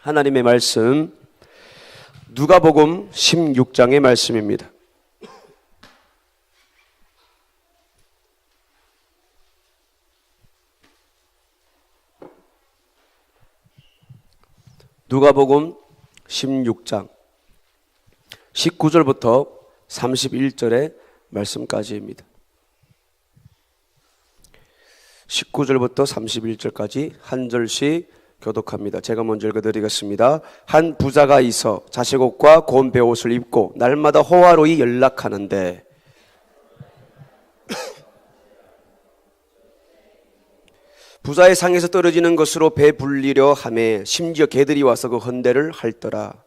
하나님의 말씀 누가복음 16장의 말씀입니다. 누가복음 16장 19절부터 31절의 말씀까지입니다. 19절부터 31절까지 한 절씩 교독합니다. 제가 먼저 읽어드리겠습니다. 한 부자가 있어 자식 옷과 고운 베옷을 입고 날마다 호화로이 연락하는데 부자의 상에서 떨어지는 것으로 배 불리려 하매 심지어 개들이 와서 그 헌대를 핥더라.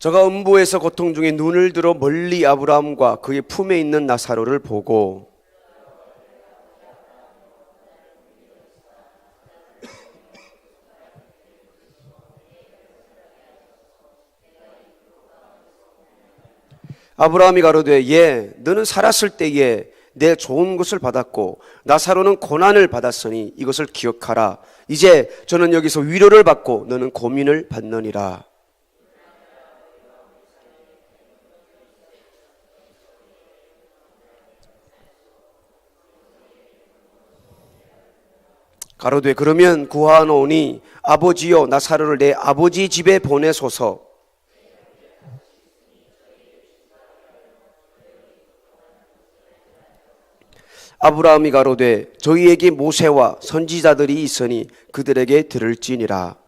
저가 음부에서 고통 중에 눈을 들어 멀리 아브라함과 그의 품에 있는 나사로를 보고 아브라함이 가로되 예 너는 살았을 때에 내 좋은 것을 받았고 나사로는 고난을 받았으니 이것을 기억하라. 이제 저는 여기서 위로를 받고 너는 고민을 받느니라. 가로되 그러면 구하노니 아버지여 나사로를 내 아버지 집에 보내소서. 아브라함이 가로되 저희에게 모세와 선지자들이 있으니 그들에게 들을지니라.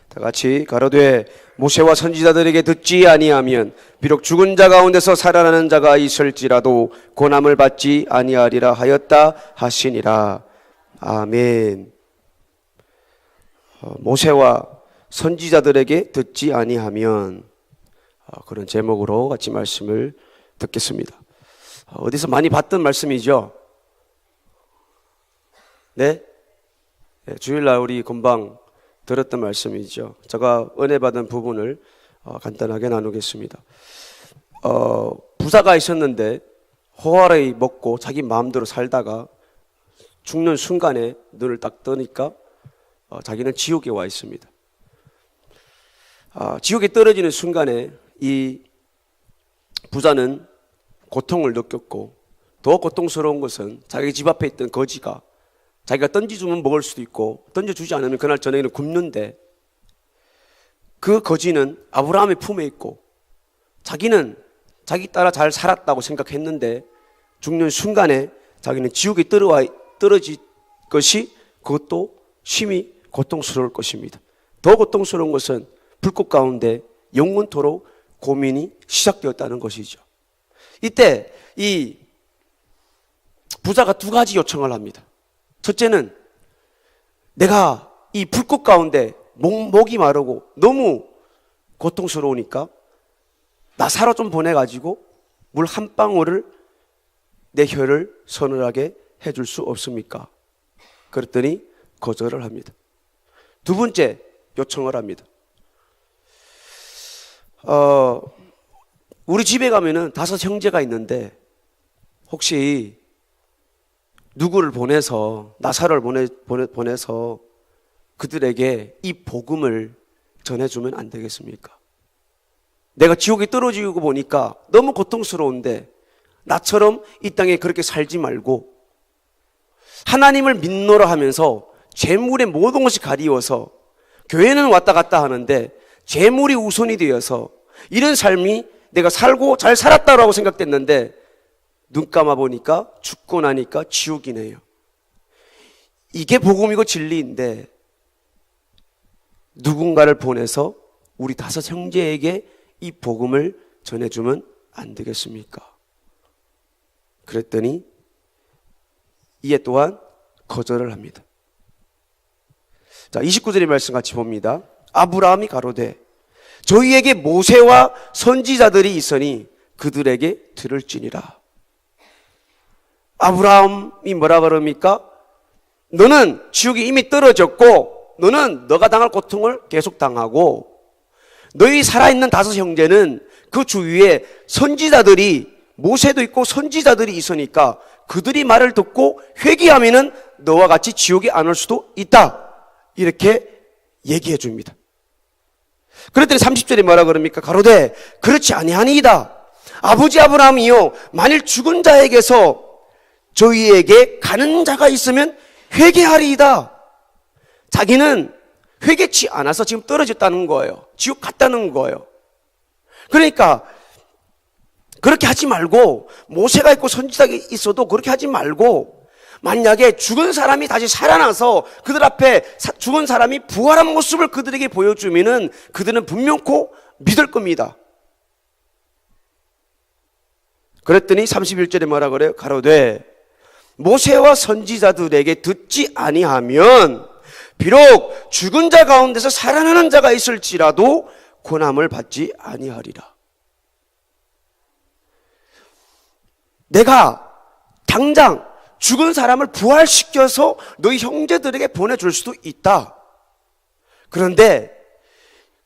다 같이 가로되 모세와 선지자들에게 듣지 아니하면 비록 죽은 자 가운데서 살아나는 자가 있을지라도 고난을 받지 아니하리라 하였다 하시니라. 아멘. 모세와 선지자들에게 듣지 아니하면 그런 제목으로 같이 말씀을 듣겠습니다. 어디서 많이 봤던 말씀이죠? 네? 주일날 우리 금방 들었던 말씀이죠. 제가 은혜 받은 부분을 간단하게 나누겠습니다. 부자가 있었는데 호화로이 먹고 자기 마음대로 살다가 죽는 순간에 눈을 딱 뜨니까 자기는 지옥에 와 있습니다. 지옥에 떨어지는 순간에 이 부자는 고통을 느꼈고 더 고통스러운 것은 자기 집 앞에 있던 거지가 자기가 던져주면 먹을 수도 있고 던져주지 않으면 그날 저녁에는 굶는데 그 거지는 아브라함의 품에 있고 자기는 자기 따라 잘 살았다고 생각했는데 죽는 순간에 자기는 지옥에 떨어질 것이 그것도 심히 고통스러울 것입니다. 더 고통스러운 것은 불꽃 가운데 영원토록 고민이 시작되었다는 것이죠. 이때 이 부자가 두 가지 요청을 합니다. 첫째는 내가 이 불꽃 가운데 목이 마르고 너무 고통스러우니까 나사로 좀 보내가지고 물 한 방울을 내 혀를 서늘하게 해줄 수 없습니까? 그랬더니 거절을 합니다. 두 번째 요청을 합니다. 우리 집에 가면은 5 형제가 있는데 혹시 누구를 보내서 나사로를 보내서 그들에게 이 복음을 전해주면 안 되겠습니까? 내가 지옥에 떨어지고 보니까 너무 고통스러운데 나처럼 이 땅에 그렇게 살지 말고 하나님을 믿노라 하면서 재물의 모든 것이 가리워서 교회는 왔다 갔다 하는데 재물이 우선이 되어서 이런 삶이 내가 살고 잘 살았다라고 생각됐는데 눈 감아 보니까 죽고 나니까 지옥이네요. 이게 복음이고 진리인데 누군가를 보내서 우리 5 형제에게 이 복음을 전해주면 안 되겠습니까? 그랬더니 이에 또한 거절을 합니다. 자, 29절의 말씀 같이 봅니다. 아브라함이 가로되 저희에게 모세와 선지자들이 있으니 그들에게 들을지니라. 아브라함이 뭐라 그럽니까? 너는 지옥에 이미 떨어졌고 너는 너가 당할 고통을 계속 당하고 너희 살아있는 5 형제는 그 주위에 선지자들이, 모세도 있고 선지자들이 있으니까 그들이 말을 듣고 회개하면은 너와 같이 지옥에 안 올 수도 있다. 이렇게 얘기해 줍니다. 그랬더니 30절에 뭐라 그럽니까? 가로되 그렇지 아니하니이다. 아버지 아브라함이요, 만일 죽은 자에게서 저희에게 가는 자가 있으면 회개하리이다. 자기는 회개치 않아서 지금 떨어졌다는 거예요. 지옥 갔다는 거예요. 그러니까 그렇게 하지 말고, 모세가 있고 선지자가 있어도 그렇게 하지 말고, 만약에 죽은 사람이 다시 살아나서 그들 앞에 죽은 사람이 부활한 모습을 그들에게 보여주면은 그들은 분명코 믿을 겁니다. 그랬더니 31절에 뭐라 그래요? 가로되 모세와 선지자들에게 듣지 아니하면 비록 죽은 자 가운데서 살아나는 자가 있을지라도 고난을 받지 아니하리라. 내가 당장 죽은 사람을 부활시켜서 너희 형제들에게 보내줄 수도 있다. 그런데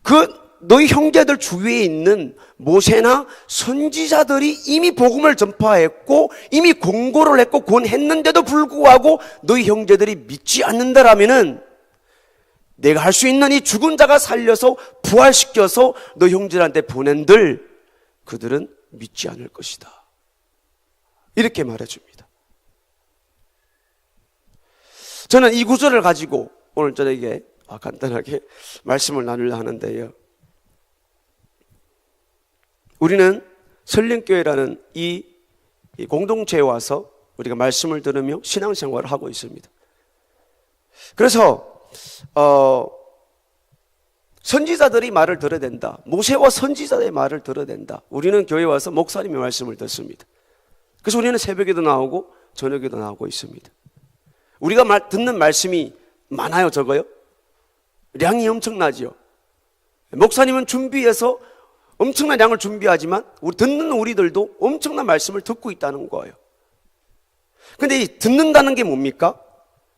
그 너희 형제들 주위에 있는 모세나 선지자들이 이미 복음을 전파했고 이미 공고를 했고 권했는데도 불구하고 너희 형제들이 믿지 않는다라면은 내가 할 수 있는 이 죽은 자가 살려서 부활시켜서 너희 형제들한테 보낸들 그들은 믿지 않을 것이다. 이렇게 말해줍니다. 저는 이 구절을 가지고 오늘 저에게 간단하게 말씀을 나누려 하는데요. 우리는 설림교회라는 이 공동체에 와서 우리가 말씀을 들으며 신앙생활을 하고 있습니다. 그래서 선지자들이 말을 들어야 된다. 모세와 선지자의 말을 들어야 된다. 우리는 교회에 와서 목사님의 말씀을 듣습니다. 그래서 우리는 새벽에도 나오고 저녁에도 나오고 있습니다. 우리가 듣는 말씀이 많아요, 적어요? 량이 엄청나지요. 목사님은 준비해서 엄청난 양을 준비하지만 듣는 우리들도 엄청난 말씀을 듣고 있다는 거예요. 근데 이 듣는다는 게 뭡니까?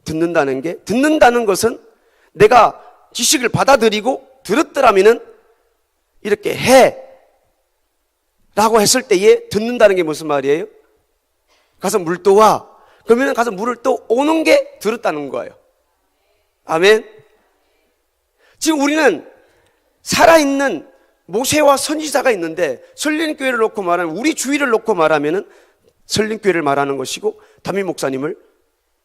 듣는다는 것은 내가 지식을 받아들이고 들었더라면은 이렇게 해 라고 했을 때에 듣는다는 게 무슨 말이에요? 가서 물 떠와. 그러면 가서 물을 또 오는 게 들었다는 거예요. 아멘. 지금 우리는 살아있는 모세와 선지자가 있는데 설림교회를 놓고 말하면 우리 주위를 놓고 말하면은 설림교회를 말하는 것이고 담임 목사님을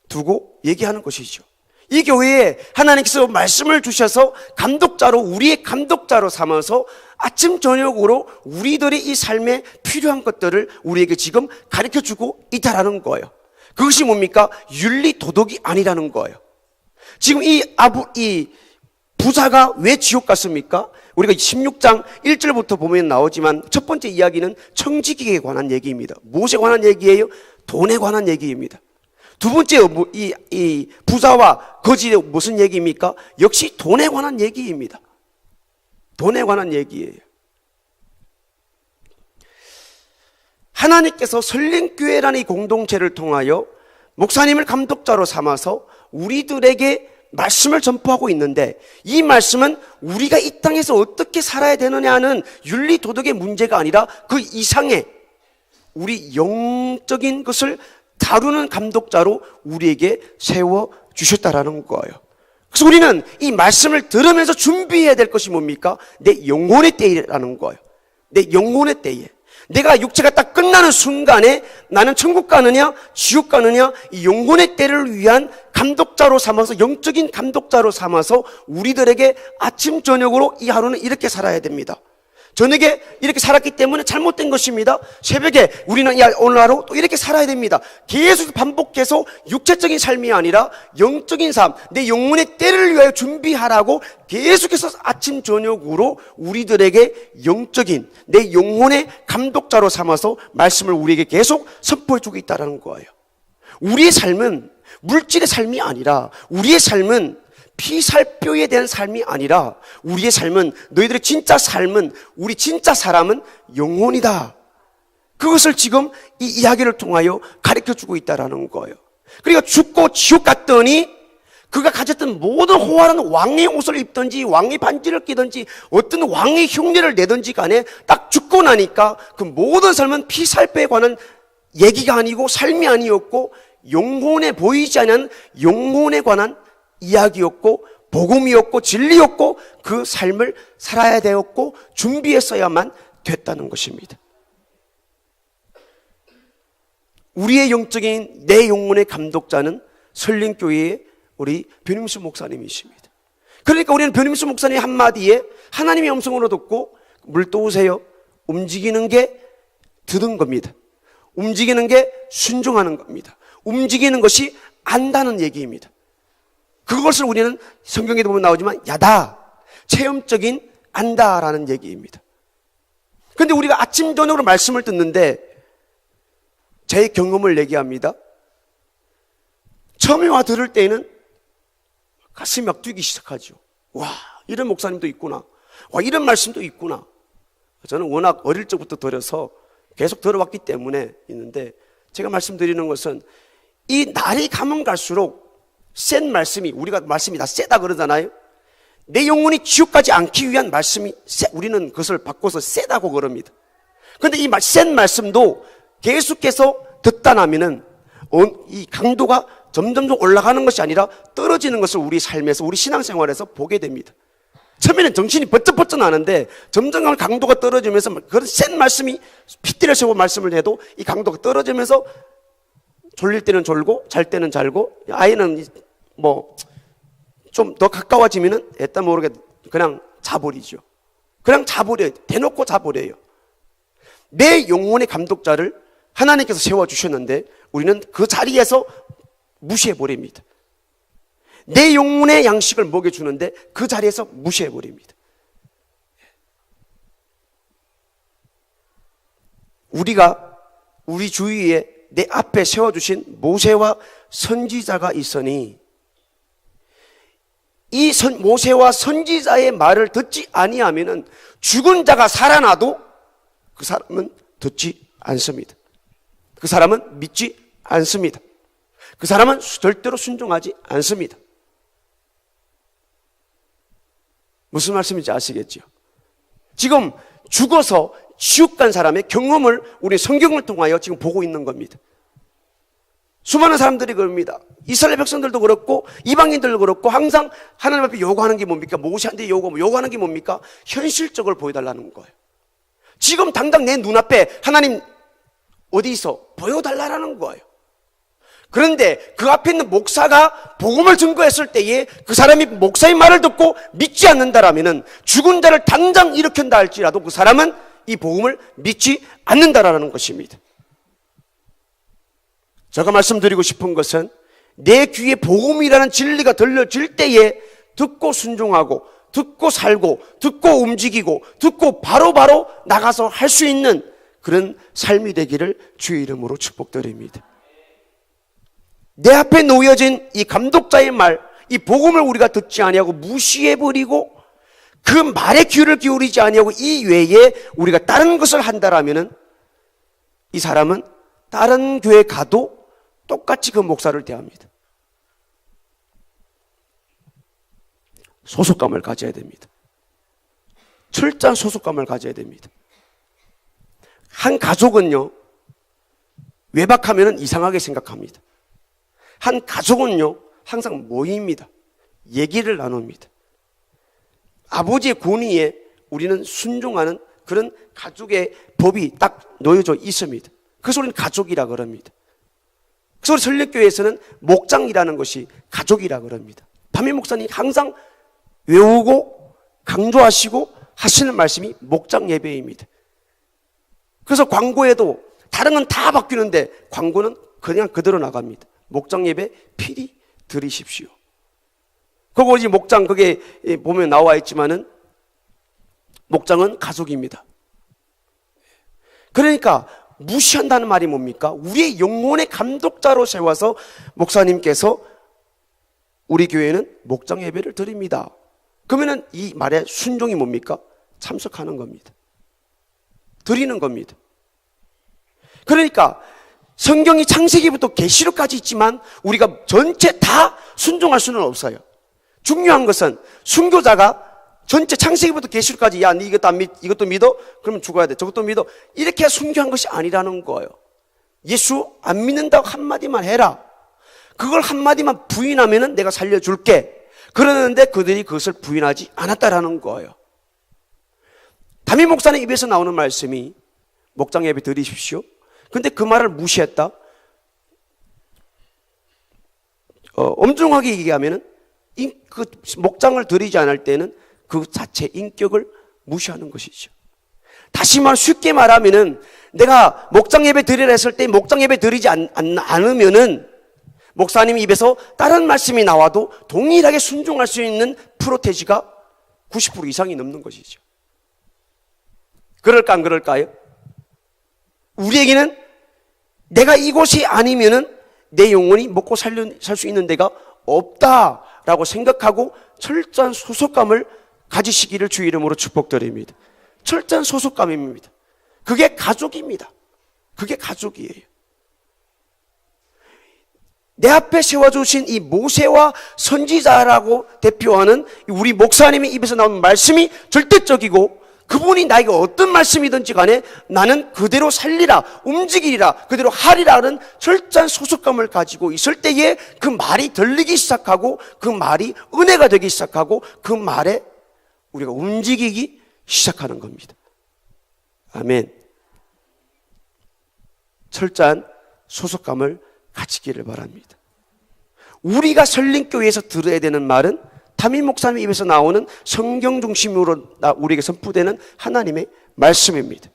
두고 얘기하는 것이죠. 이 교회에 하나님께서 말씀을 주셔서 감독자로 우리의 감독자로 삼아서 아침 저녁으로 우리들의 이 삶에 필요한 것들을 우리에게 지금 가르쳐주고 있다라는 거예요. 그것이 뭡니까? 윤리 도덕이 아니라는 거예요. 지금 이 부자가 왜 지옥 갔습니까? 우리가 16장 1절부터 보면 나오지만 첫 번째 이야기는 청지기에 관한 얘기입니다. 무엇에 관한 얘기예요? 돈에 관한 얘기입니다. 두 번째 이 부자와 거지의 무슨 얘기입니까? 역시 돈에 관한 얘기입니다. 돈에 관한 얘기예요. 하나님께서 설림교회라는 이 공동체를 통하여 목사님을 감독자로 삼아서 우리들에게 말씀을 전파하고 있는데 이 말씀은 우리가 이 땅에서 어떻게 살아야 되느냐는 윤리 도덕의 문제가 아니라 그 이상의 우리 영적인 것을 다루는 감독자로 우리에게 세워주셨다라는 거예요. 그래서 우리는 이 말씀을 들으면서 준비해야 될 것이 뭡니까? 내 영혼의 때라는 거예요. 내 영혼의 때에 내가 육체가 딱 끝나는 순간에 나는 천국 가느냐 지옥 가느냐 이 영혼의 때를 위한 감독자로 삼아서 영적인 감독자로 삼아서 우리들에게 아침 저녁으로 이 하루는 이렇게 살아야 됩니다. 저녁에 이렇게 살았기 때문에 잘못된 것입니다. 새벽에 우리는 오늘 하루 또 이렇게 살아야 됩니다. 계속 반복해서 육체적인 삶이 아니라 영적인 삶, 내 영혼의 때를 위하여 준비하라고 계속해서 아침 저녁으로 우리들에게 영적인 내 영혼의 감독자로 삼아서 말씀을 우리에게 계속 선포해주고 있다는 거예요. 우리의 삶은 물질의 삶이 아니라 우리의 삶은 피살뼈에 대한 삶이 아니라 우리의 삶은 너희들의 진짜 삶은 우리 진짜 사람은 영혼이다. 그것을 지금 이 이야기를 통하여 가르쳐주고 있다는 거예요. 그러니까 죽고 지옥 갔더니 그가 가졌던 모든 호화는 왕의 옷을 입든지 왕의 반지를 끼든지 어떤 왕의 흉내를 내든지 간에 딱 죽고 나니까 그 모든 삶은 피살배에 관한 얘기가 아니고 삶이 아니었고 영혼에 보이지 않는 영혼에 관한 이야기였고 복음이었고 진리였고 그 삶을 살아야 되었고 준비했어야만 됐다는 것입니다. 우리의 영적인 내 영혼의 감독자는 설림교회의 우리 변임수 목사님이십니다. 그러니까 우리는 변임수 목사님 한마디에 하나님의 음성으로 듣고 물 떠오세요. 움직이는 게 듣는 겁니다. 움직이는 게 순종하는 겁니다. 움직이는 것이 안다는 얘기입니다. 그것을 우리는 성경에도 보면 나오지만 야다, 체험적인 안다라는 얘기입니다. 그런데 우리가 아침 저녁으로 말씀을 듣는데 제 경험을 얘기합니다. 처음에 와 들을 때에는 가슴이 막 뛰기 시작하죠. 와, 이런 목사님도 있구나. 와, 이런 말씀도 있구나. 저는 워낙 어릴 적부터 들어서 계속 들어왔기 때문에 있는데 제가 말씀드리는 것은 이 날이 가면 갈수록 센 말씀이, 우리가 말씀이 다 세다 그러잖아요. 내 영혼이 지옥 가지 않기 위한 말씀이 우리는 그것을 바꿔서 세다고 그럽니다. 그런데 이 센 말씀도 계속해서 듣다 나면은 이 강도가 점점 올라가는 것이 아니라 떨어지는 것을 우리 삶에서 우리 신앙생활에서 보게 됩니다. 처음에는 정신이 번쩍번쩍 나는데 점점 강도가 떨어지면서 그런 센 말씀이 핏대를 세워 말씀을 해도 이 강도가 떨어지면서 졸릴 때는 졸고 잘 때는 잘고 아이는 뭐 좀 더 가까워지면은 애따 모르게 그냥 자버리죠. 그냥 자버려요. 대놓고 자버려요. 내 영혼의 감독자를 하나님께서 세워주셨는데 우리는 그 자리에서 무시해버립니다. 내 영혼의 양식을 먹여주는데 그 자리에서 무시해버립니다. 우리가 우리 주위에 내 앞에 세워주신 모세와 선지자가 있으니 이 모세와 선지자의 말을 듣지 아니하면은 죽은 자가 살아나도 그 사람은 듣지 않습니다. 그 사람은 믿지 않습니다. 그 사람은 절대로 순종하지 않습니다. 무슨 말씀인지 아시겠죠? 지금 죽어서 지옥 간 사람의 경험을 우리 성경을 통하여 지금 보고 있는 겁니다. 수많은 사람들이 그럽니다. 이스라엘 백성들도 그렇고 이방인들도 그렇고 항상 하나님 앞에 요구하는 게 뭡니까? 모세한테 요구하는 게 뭡니까? 현실적으로 보여달라는 거예요. 지금 당장 내 눈앞에 하나님 어디 있어? 보여달라는 거예요. 그런데 그 앞에 있는 목사가 복음을 증거했을 때에 그 사람이 목사의 말을 듣고 믿지 않는다라면은 죽은 자를 당장 일으킨다 할지라도 그 사람은 이 복음을 믿지 않는다라는 것입니다. 제가 말씀드리고 싶은 것은 내 귀에 복음이라는 진리가 들려질 때에 듣고 순종하고 듣고 살고 듣고 움직이고 듣고 바로바로 나가서 할 수 있는 그런 삶이 되기를 주의 이름으로 축복드립니다. 내 앞에 놓여진 이 감독자의 말, 이 복음을 우리가 듣지 아니하고 무시해버리고 그 말에 귀를 기울이지 아니하고 이 외에 우리가 다른 것을 한다라면은 이 사람은 다른 교회 가도 똑같이 그 목사를 대합니다. 소속감을 가져야 됩니다. 철저한 소속감을 가져야 됩니다. 한 가족은요, 외박하면 이상하게 생각합니다. 한 가족은요, 항상 모입니다. 얘기를 나눕니다. 아버지의 권위에 우리는 순종하는 그런 가족의 법이 딱 놓여져 있습니다. 그래서 우리는 가족이라 그럽니다. 그래서 우리 설립교회에서는 목장이라는 것이 가족이라 그럽니다. 밤의 목사님 항상 외우고 강조하시고 하시는 말씀이 목장 예배입니다. 그래서 광고에도 다른 건 다 바뀌는데 광고는 그냥 그대로 나갑니다. 목장 예배 필히 드리십시오. 그거 이제 목장 그게 보면 나와 있지만은 목장은 가족입니다. 그러니까 무시한다는 말이 뭡니까? 우리의 영혼의 감독자로 세워서 목사님께서 우리 교회는 목장 예배를 드립니다. 그러면은 이 말의 순종이 뭡니까? 참석하는 겁니다. 드리는 겁니다. 그러니까 성경이 창세기부터 계시록까지 있지만 우리가 전체 다 순종할 수는 없어요. 중요한 것은 순교자가 전체 창세기부터 계시록까지 야, 네 이것도 믿어? 그러면 죽어야 돼. 저것도 믿어. 이렇게 순교한 것이 아니라는 거예요. 예수 안 믿는다고 한마디만 해라. 그걸 한마디만 부인하면은 내가 살려줄게. 그러는데 그들이 그것을 부인하지 않았다라는 거예요. 담임 목사님 입에서 나오는 말씀이 목장 예배 드리십시오. 근데 그 말을 무시했다. 엄중하게 얘기하면은 그 목장을 드리지 않을 때는 그 자체 인격을 무시하는 것이죠. 다시 말 쉽게 말하면은 내가 목장 예배 드리라 했을 때 목장 예배 드리지 않으면은 목사님 입에서 다른 말씀이 나와도 동일하게 순종할 수 있는 프로테지가 90% 이상이 넘는 것이죠. 그럴까 안 그럴까요? 우리에게는 내가 이곳이 아니면은 내 영혼이 먹고 살 수 있는 데가 없다라고 생각하고 철저한 소속감을 가지시기를 주의 이름으로 축복드립니다. 철저한 소속감입니다. 그게 가족입니다. 그게 가족이에요. 내 앞에 세워주신 이 모세와 선지자라고 대표하는 우리 목사님의 입에서 나오는 말씀이 절대적이고 그분이 나에게 어떤 말씀이든지 간에 나는 그대로 살리라, 움직이리라, 그대로 하리라는 철저한 소속감을 가지고 있을 때에 그 말이 들리기 시작하고 그 말이 은혜가 되기 시작하고 그 말에 우리가 움직이기 시작하는 겁니다. 아멘. 철저한 소속감을 가지기를 바랍니다. 우리가 설린교회에서 들어야 되는 말은 담임 목사님 입에서 나오는 성경 중심으로 우리에게 선포되는 하나님의 말씀입니다.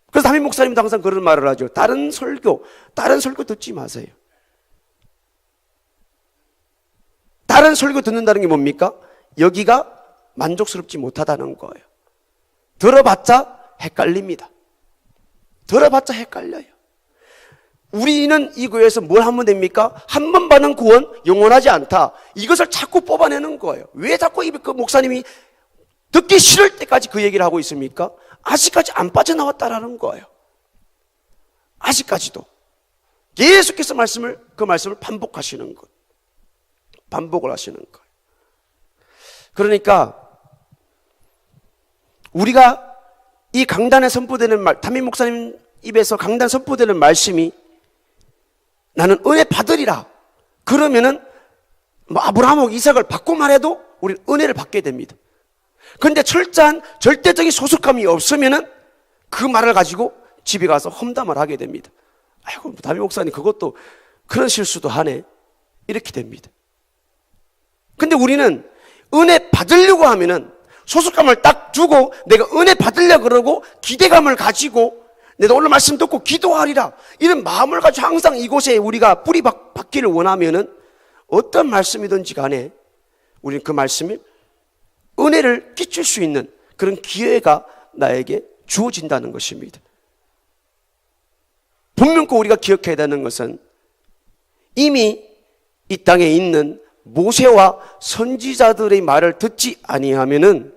그래서 담임 목사님도 항상 그런 말을 하죠. 다른 설교 듣지 마세요. 다른 설교 듣는다는 게 뭡니까? 여기가 만족스럽지 못하다는 거예요. 들어봤자 헷갈립니다. 들어봤자 헷갈려요. 우리는 이 교회에서 뭘 하면 됩니까? 한 번 받는 구원 영원하지 않다. 이것을 자꾸 뽑아내는 거예요. 왜 자꾸 그 목사님이 듣기 싫을 때까지 그 얘기를 하고 있습니까? 아직까지 안 빠져나왔다라는 거예요. 아직까지도. 계속해서 그 말씀을 반복하시는 것. 반복을 하시는 거예요. 그러니까 우리가 이 강단에 선포되는 말, 담임 목사님 입에서 강단 선포되는 말씀이 나는 은혜 받으리라. 그러면은 뭐 아브라함하고 이삭을 받고 말해도 우리는 은혜를 받게 됩니다. 그런데 철저한 절대적인 소속감이 없으면은 그 말을 가지고 집에 가서 험담을 하게 됩니다. 아이고, 담임 목사님 그것도 그런 실수도 하네. 이렇게 됩니다. 근데 우리는 은혜 받으려고 하면은 소속감을 딱 두고 내가 은혜 받으려고 그러고 기대감을 가지고 내가 오늘 말씀 듣고 기도하리라 이런 마음을 가지고 항상 이곳에 우리가 뿌리 박기를 원하면은 어떤 말씀이든지 간에 우리는 그 말씀이 은혜를 끼칠 수 있는 그런 기회가 나에게 주어진다는 것입니다. 분명히 우리가 기억해야 되는 것은 이미 이 땅에 있는 모세와 선지자들의 말을 듣지 아니하면은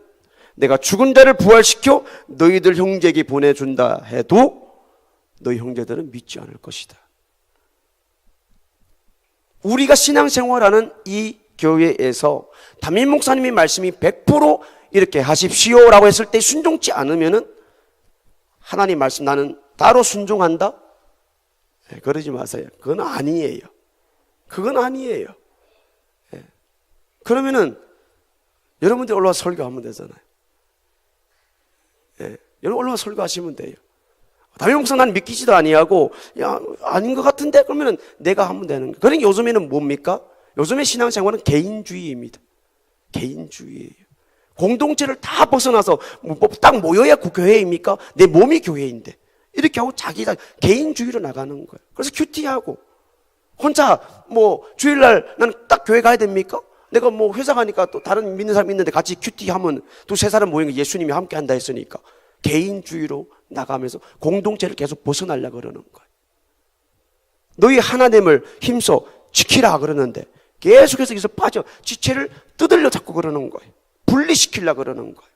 내가 죽은 자를 부활시켜 너희들 형제에게 보내준다 해도 너희 형제들은 믿지 않을 것이다. 우리가 신앙생활하는 이 교회에서 담임 목사님의 말씀이 100% 이렇게 하십시오라고 했을 때 순종치 않으면은 하나님 말씀 나는 따로 순종한다? 네, 그러지 마세요. 그건 아니에요. 그건 아니에요. 네. 그러면은 여러분들 올라와서 설교하면 되잖아요. 예, 여러분 올라와 설교하시면 돼요. 담임 목사 난 믿기지도 아니하고 야 아닌 것 같은데 그러면 내가 하면 되는 거예요. 그러니까 요즘에는 뭡니까? 요즘의 신앙생활은 개인주의입니다. 개인주의예요. 공동체를 다 벗어나서 딱 모여야 교회입니까? 내 몸이 교회인데 이렇게 하고 자기가 개인주의로 나가는 거예요. 그래서 큐티하고 혼자 뭐 주일날 나는 딱 교회 가야 됩니까? 내가 뭐 회사 가니까 또 다른 믿는 사람 있는데 같이 큐티하면 두세 사람 모이는 거 예수님이 함께 한다 했으니까 개인주의로 나가면서 공동체를 계속 벗어나려고 그러는 거예요. 너희 하나됨을 힘써 지키라 그러는데 계속해서 여기서 빠져 지체를 뜯으려 자꾸 그러는 거예요. 분리시키려고 그러는 거예요.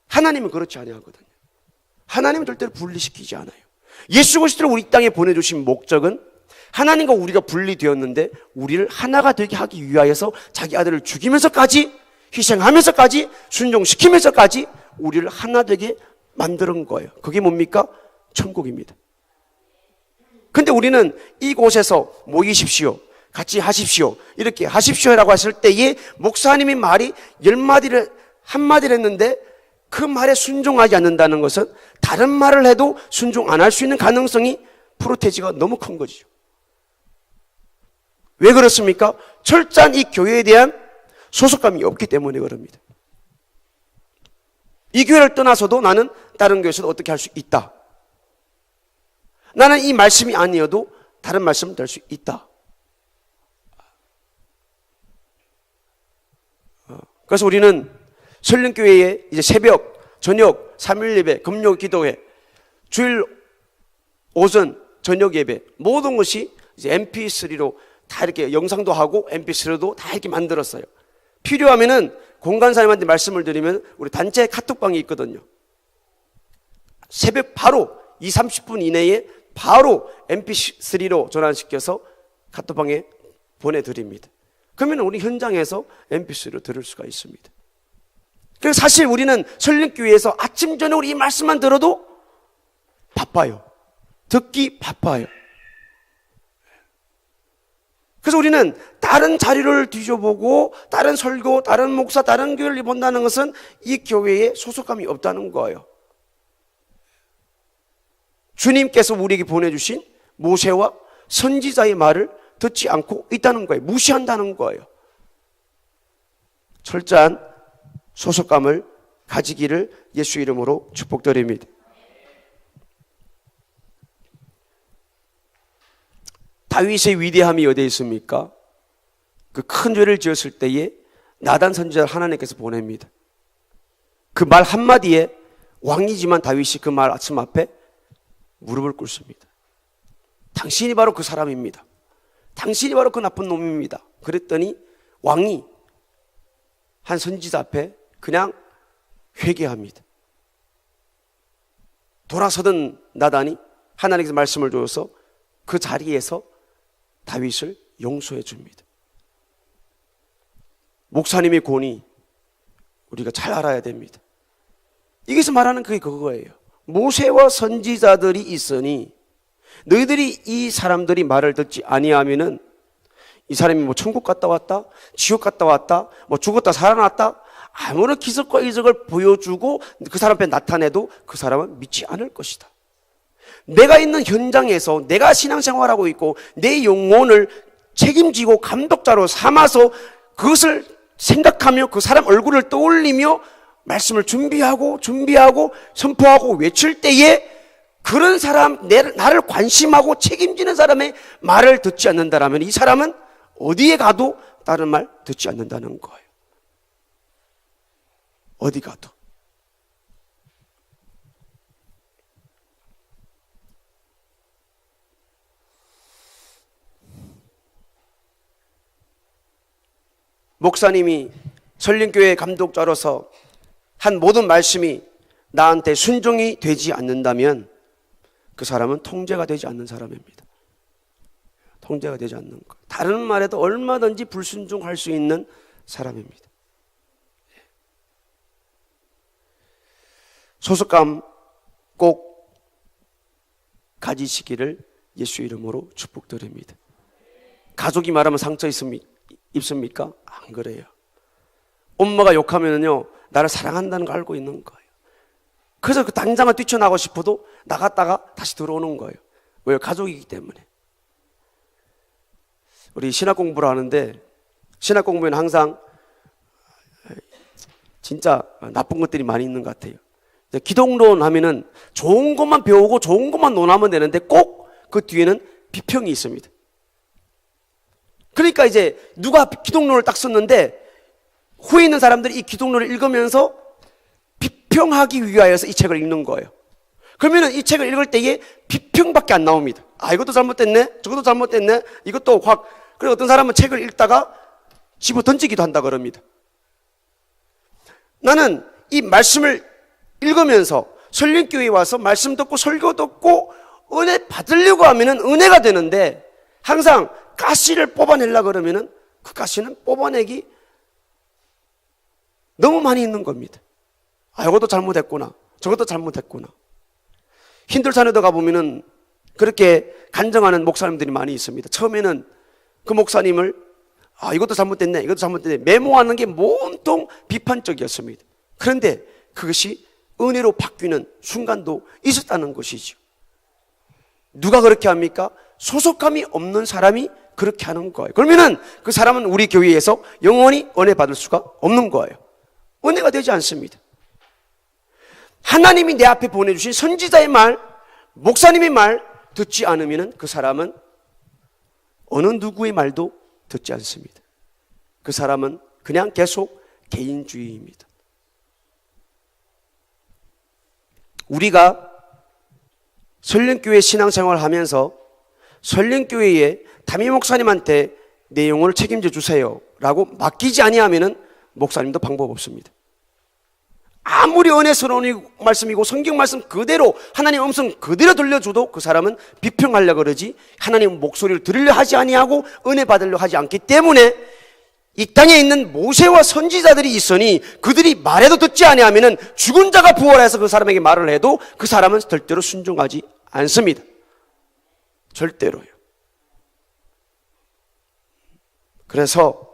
하나님은 그렇지 아니하거든요. 하나님은 절대로 분리시키지 않아요. 예수 그리스도를 우리 땅에 보내주신 목적은 하나님과 우리가 분리되었는데 우리를 하나가 되게 하기 위하여서 자기 아들을 죽이면서까지, 희생하면서까지, 순종시키면서까지 우리를 하나 되게 만드는 거예요. 그게 뭡니까? 천국입니다. 근데 우리는 이곳에서 모이십시오, 같이 하십시오, 이렇게 하십시오라고 했을 때에 목사님이 말이 10마디를 한마디를 했는데 그 말에 순종하지 않는다는 것은 다른 말을 해도 순종 안 할 수 있는 가능성이 프로테지가 너무 큰 거죠. 왜 그렇습니까? 철저한 이 교회에 대한 소속감이 없기 때문에 그럽니다. 이 교회를 떠나서도 나는 다른 교회에서도 어떻게 할 수 있다. 나는 이 말씀이 아니어도 다른 말씀을 될 수 있다. 그래서 우리는 설령교회에 이제 새벽, 저녁, 3일 예배, 금요 기도회, 주일 오전, 저녁 예배, 모든 것이 이제 MP3로 다 이렇게 영상도 하고 MP3로도 다 이렇게 만들었어요. 필요하면은 공간사님한테 말씀을 드리면 우리 단체 카톡방이 있거든요. 새벽 바로 30분 이내에 바로 MP3로 전환시켜서 카톡방에 보내드립니다. 그러면 우리 현장에서 MP3로 들을 수가 있습니다. 그래서 사실 우리는 설령교회에서 아침 저녁으로 이 말씀만 들어도 바빠요. 듣기 바빠요. 그래서 우리는 다른 자료를 뒤져보고 다른 설교, 다른 목사, 다른 교회를 본다는 것은 이 교회에 소속감이 없다는 거예요. 주님께서 우리에게 보내주신 모세와 선지자의 말을 듣지 않고 있다는 거예요. 무시한다는 거예요. 철저한 소속감을 가지기를 예수 이름으로 축복드립니다. 다윗의 위대함이 어디에 있습니까? 그 큰 죄를 지었을 때에 나단 선지자를 하나님께서 보냅니다. 그 말 한마디에 왕이지만 다윗이 그 말 아침 앞에 무릎을 꿇습니다. 당신이 바로 그 사람입니다. 당신이 바로 그 나쁜 놈입니다. 그랬더니 왕이 한 선지자 앞에 그냥 회개합니다. 돌아서던 나단이 하나님께서 말씀을 줘서 그 자리에서 다윗을 용서해 줍니다. 목사님의 권위 우리가 잘 알아야 됩니다. 여기서 말하는 그게 그거예요. 모세와 선지자들이 있으니 너희들이 이 사람들이 말을 듣지 아니하면은 이 사람이 뭐 천국 갔다 왔다, 지옥 갔다 왔다, 뭐 죽었다 살아났다, 아무런 기적과 이적을 보여주고 그 사람 앞에 나타내도 그 사람은 믿지 않을 것이다. 내가 있는 현장에서 내가 신앙생활하고 있고 내 영혼을 책임지고 감독자로 삼아서 그것을 생각하며 그 사람 얼굴을 떠올리며 말씀을 준비하고 선포하고 외칠 때에 그런 사람, 나를 관심하고 책임지는 사람의 말을 듣지 않는다라면 이 사람은 어디에 가도 다른 말 듣지 않는다는 거예요. 어디 가도. 목사님이 설령교회 감독자로서 한 모든 말씀이 나한테 순종이 되지 않는다면 그 사람은 통제가 되지 않는 사람입니다. 통제가 되지 않는 것. 다른 말에도 얼마든지 불순종할 수 있는 사람입니다. 소속감 꼭 가지시기를 예수 이름으로 축복드립니다. 가족이 말하면 상처 입습니까? 안 그래요. 엄마가 욕하면요 나를 사랑한다는 걸 알고 있는 거예요. 그래서 그 당장을 뛰쳐나가고 싶어도 나갔다가 다시 들어오는 거예요. 왜요? 가족이기 때문에. 우리 신학 공부를 하는데 신학 공부에는 항상 진짜 나쁜 것들이 많이 있는 것 같아요. 기독론 하면은 좋은 것만 배우고 좋은 것만 논하면 되는데 꼭 그 뒤에는 비평이 있습니다. 그러니까 이제 누가 기독론을 딱 썼는데 후에 있는 사람들이 이 기독론을 읽으면서 비평하기 위하여서 이 책을 읽는 거예요. 그러면은 이 책을 읽을 때에 비평밖에 안 나옵니다. 아, 이것도 잘못됐네, 저것도 잘못됐네, 이것도 확. 그리고 어떤 사람은 책을 읽다가 집어 던지기도 한다 그럽니다. 나는 이 말씀을 읽으면서 설령교회에 와서 말씀 듣고 설교 듣고 은혜 받으려고 하면은 은혜가 되는데 항상 가시를 뽑아내려고 그러면은 그 가시는 뽑아내기 너무 많이 있는 겁니다. 아, 이것도 잘못했구나. 저것도 잘못했구나. 힌들산에도 가보면은 그렇게 간증하는 목사님들이 많이 있습니다. 처음에는 그 목사님을 이것도 잘못됐네, 이것도 잘못됐네 메모하는 게 온통 비판적이었습니다. 그런데 그것이 은혜로 바뀌는 순간도 있었다는 것이죠. 누가 그렇게 합니까? 소속감이 없는 사람이 그렇게 하는 거예요. 그러면은 그 사람은 우리 교회에서 영원히 은혜 받을 수가 없는 거예요. 은혜가 되지 않습니다. 하나님이 내 앞에 보내주신 선지자의 말, 목사님의 말 듣지 않으면 그 사람은 어느 누구의 말도 듣지 않습니다. 그 사람은 그냥 계속 개인주의입니다. 우리가 설령교회 신앙생활을 하면서 설령교회에 담임 목사님한테 내용을 책임져 주세요 라고 맡기지 아니하면 목사님도 방법 없습니다. 아무리 은혜스러운 말씀이고 성경 말씀 그대로 하나님 음성 그대로 들려줘도 그 사람은 비평하려고 그러지 하나님 목소리를 들으려 하지 아니하고 은혜 받으려 하지 않기 때문에 이 땅에 있는 모세와 선지자들이 있으니 그들이 말해도 듣지 아니하면 죽은 자가 부활해서 그 사람에게 말을 해도 그 사람은 절대로 순종하지 않습니다. 절대로요. 그래서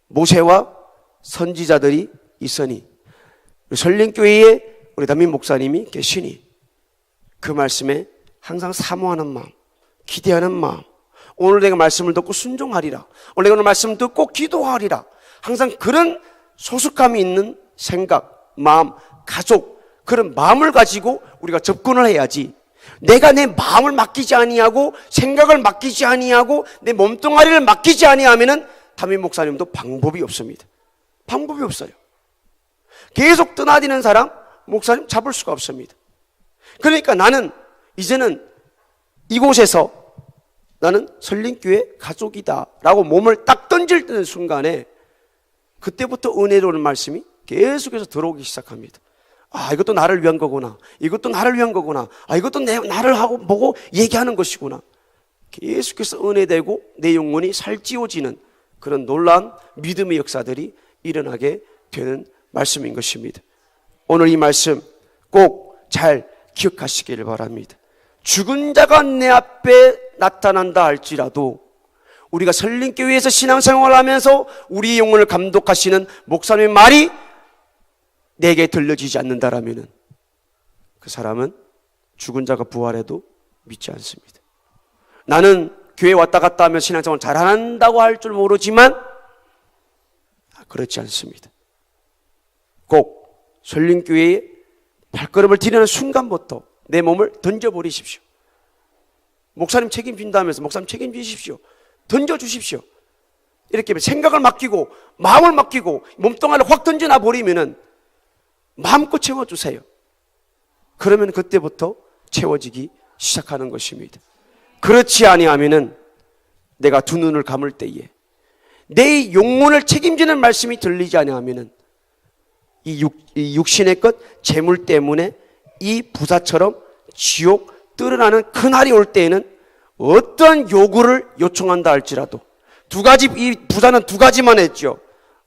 모세와 선지자들이 있으니 설령교회에 우리 담임 목사님이 계시니 그 말씀에 항상 사모하는 마음, 기대하는 마음, 오늘 내가 말씀을 듣고 순종하리라, 오늘 내가 오늘 말씀을 듣고 기도하리라, 항상 그런 소속감이 있는 생각, 마음, 가족, 그런 마음을 가지고 우리가 접근을 해야지 내가 내 마음을 맡기지 아니하고 생각을 맡기지 아니하고 내 몸뚱아리를 맡기지 아니하면은 담임 목사님도 방법이 없습니다. 방법이 없어요. 계속 떠나디는 사람 목사님 잡을 수가 없습니다. 그러니까 나는 이제는 이곳에서 나는 설린교회 가족이다 라고 몸을 딱 던질 때는 순간에 그때부터 은혜로운 말씀이 계속해서 들어오기 시작합니다. 이것도 나를 위한 거구나, 이것도 나를 위한 거구나, 이것도 나를 하고 보고 얘기하는 것이구나. 계속해서 은혜되고 내 영혼이 살찌워지는 그런 놀라운 믿음의 역사들이 일어나게 되는 말씀인 것입니다. 오늘 이 말씀 꼭 잘 기억하시기를 바랍니다. 죽은 자가 내 앞에 나타난다 할지라도 우리가 설린교회에서 신앙생활을 하면서 우리의 영혼을 감독하시는 목사님의 말이 내게 들려지지 않는다라면 그 사람은 죽은 자가 부활해도 믿지 않습니다. 나는 교회 왔다 갔다 하면 신앙생활 잘한다고 할 줄 모르지만 그렇지 않습니다. 꼭 설린교회에 발걸음을 디디는 순간부터 내 몸을 던져버리십시오. 목사님 책임진다면서 목사님 책임지십시오. 던져주십시오. 이렇게 생각을 맡기고 마음을 맡기고 몸뚱아리를 확 던져놔 버리면은 마음껏 채워주세요. 그러면 그때부터 채워지기 시작하는 것입니다. 그렇지 아니하면은 내가 두 눈을 감을 때에 내 영혼을 책임지는 말씀이 들리지 아니하면은 이 육신의 것, 재물 때문에 이 부사처럼 지옥 뜰어나는 그날이 올 때에는 어떤 요구를 요청한다 할지라도 이 부사는 두 가지만 했죠.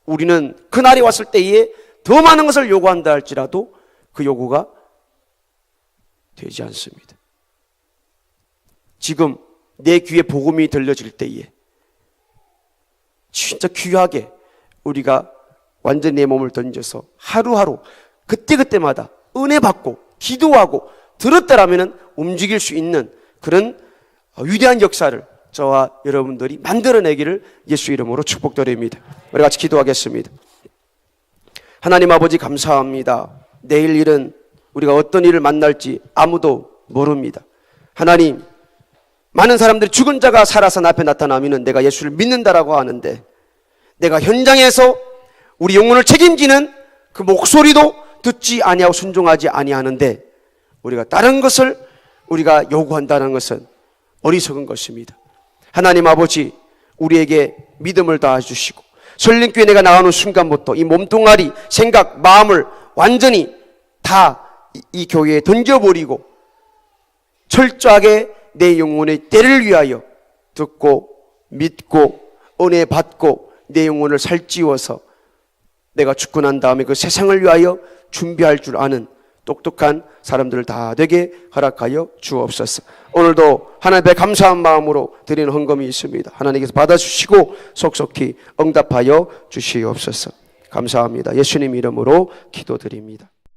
우리는 그날이 왔을 때에 더 많은 것을 요구한다 할지라도 그 요구가 되지 않습니다. 지금 내 귀에 복음이 들려질 때에 진짜 귀하게 우리가 완전히 내 몸을 던져서 하루하루 그때그때마다 은혜 받고 기도하고 들었다라면 움직일 수 있는 그런 위대한 역사를 저와 여러분들이 만들어내기를 예수 이름으로 축복드립니다. 우리 같이 기도하겠습니다. 하나님 아버지 감사합니다. 내일 일은 우리가 어떤 일을 만날지 아무도 모릅니다. 하나님, 많은 사람들이 죽은 자가 살아서 나 앞에 나타나면 내가 예수를 믿는다라고 하는데 내가 현장에서 우리 영혼을 책임지는 그 목소리도 듣지 아니하고 순종하지 아니하는데 우리가 다른 것을 우리가 요구한다는 것은 어리석은 것입니다. 하나님 아버지, 우리에게 믿음을 다해주시고 설린교회 내가 나가는 순간부터 이 몸뚱아리, 생각, 마음을 완전히 다 이 교회에 던져버리고 철저하게 내 영혼의 때를 위하여 듣고 믿고 은혜 받고 내 영혼을 살찌워서 내가 죽고 난 다음에 그 세상을 위하여 준비할 줄 아는 똑똑한 사람들을 다 되게 허락하여 주옵소서. 오늘도 하나님 앞에 감사한 마음으로 드리는 헌금이 있습니다. 하나님께서 받아주시고 속속히 응답하여 주시옵소서. 감사합니다. 예수님 이름으로 기도드립니다.